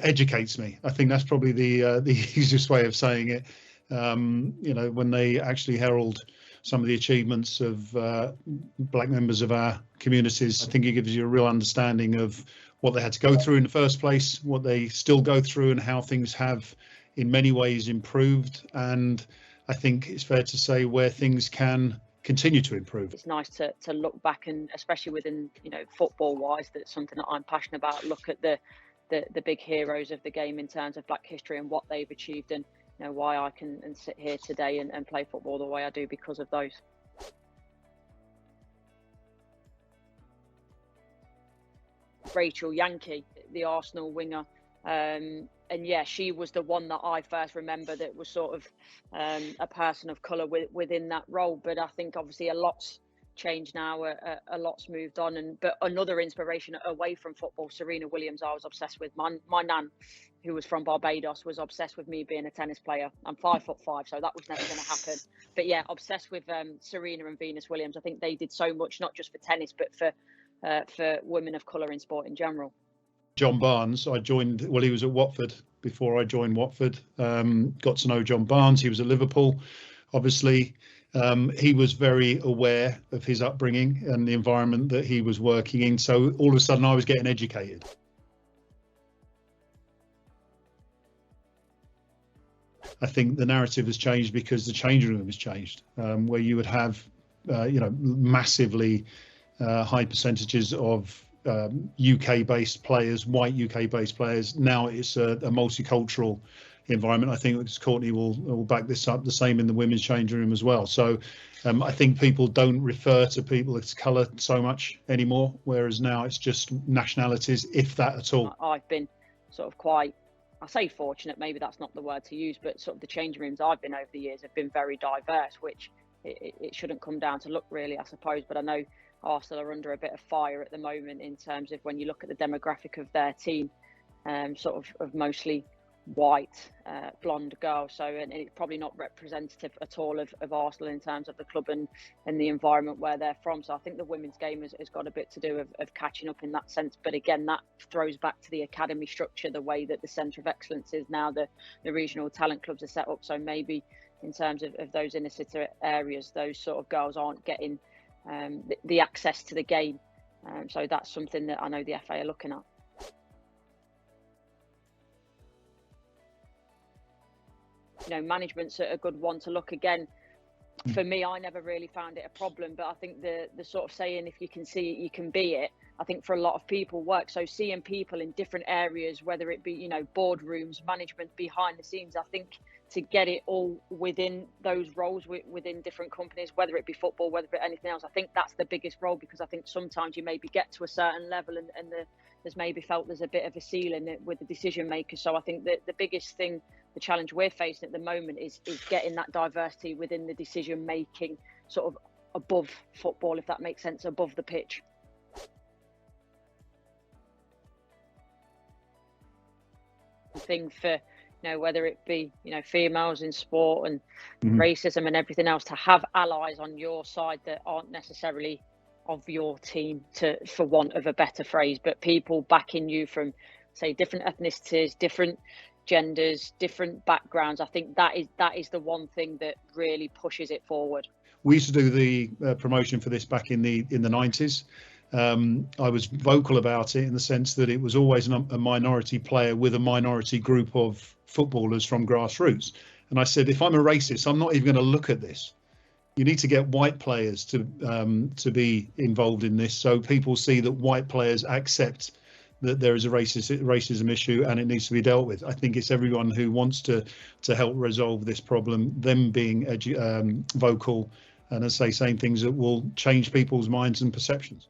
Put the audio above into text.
educates me. I think that's probably the easiest way of saying it. You know, when they actually herald some of the achievements of black members of our communities, I think it gives you a real understanding of what they had to go through in the first place, what they still go through, and how things have in many ways improved. And I think it's fair to say where things can continue to improve. It's nice to look back, and especially within, you know, football wise, that's something that I'm passionate about. Look at the big heroes of the game in terms of black history and what they've achieved, and you know why I can sit here today and play football the way I do because of those. Rachel Yankee, the Arsenal winger, and yeah, she was the one that I first remember that was sort of a person of colour within that role. But I think obviously a lot's changed now, a lot's moved on. But another inspiration away from football, Serena Williams, I was obsessed with. My nan, who was from Barbados, was obsessed with me being a tennis player. I'm 5'5", so that was never going to happen. But yeah, obsessed with Serena and Venus Williams. I think they did so much, not just for tennis, but for women of colour in sport in general. John Barnes, I joined, well, he was at Watford before I joined Watford. Got to know John Barnes. He was at Liverpool, obviously. He was very aware of his upbringing and the environment that he was working in. So all of a sudden I was getting educated. I think the narrative has changed because the changing room has changed, where you would have, you know, massively high percentages of UK-based players, white UK-based players. Now it's a multicultural environment. I think Courtney will back this up. The same in the women's changing room as well. So I think people don't refer to people of colour so much anymore, whereas now it's just nationalities, if that at all. I've been sort of quite, I say fortunate, maybe that's not the word to use, but sort of the changing rooms I've been over the years have been very diverse, which it shouldn't come down to look really, I suppose. But I know Arsenal are under a bit of fire at the moment in terms of when you look at the demographic of their team, sort of mostly white, blonde girls. So, and it's probably not representative at all of Arsenal in terms of the club and the environment where they're from. So I think the women's game has got a bit to do of catching up in that sense. But again, that throws back to the academy structure, the way that the centre of excellence is now, the regional talent clubs are set up. So maybe in terms of those inner city areas, those sort of girls aren't getting the access to the game. So that's something that I know the FA are looking at. You know, management's a good one to look again. For me, I never really found it a problem, but I think the sort of saying, if you can see it, you can be it, I think for a lot of people works. So seeing people in different areas, whether it be, you know, boardrooms, management, behind the scenes, I think to get it all within those roles within different companies, whether it be football, whether it be anything else, I think that's the biggest role, because I think sometimes you maybe get to a certain level and there's maybe felt there's a bit of a ceiling with the decision makers. So I think that the biggest thing, the challenge we're facing at the moment is getting that diversity within the decision making, sort of above football, if that makes sense, above the pitch. Thing for, you know, whether it be, you know, females in sport and racism and everything else, to have allies on your side that aren't necessarily of your team, for want of a better phrase, but people backing you from, say, different ethnicities, different genders, different backgrounds. I think that is the one thing that really pushes it forward. We used to do the promotion for this back in the 90s. I was vocal about it in the sense that it was always a minority player with a minority group of footballers from grassroots. And I said, if I'm a racist, I'm not even going to look at this. You need to get white players to be involved in this, so people see that white players accept that there is a racism issue and it needs to be dealt with. I think it's everyone who wants to help resolve this problem, them being vocal and, as I say, saying things that will change people's minds and perceptions.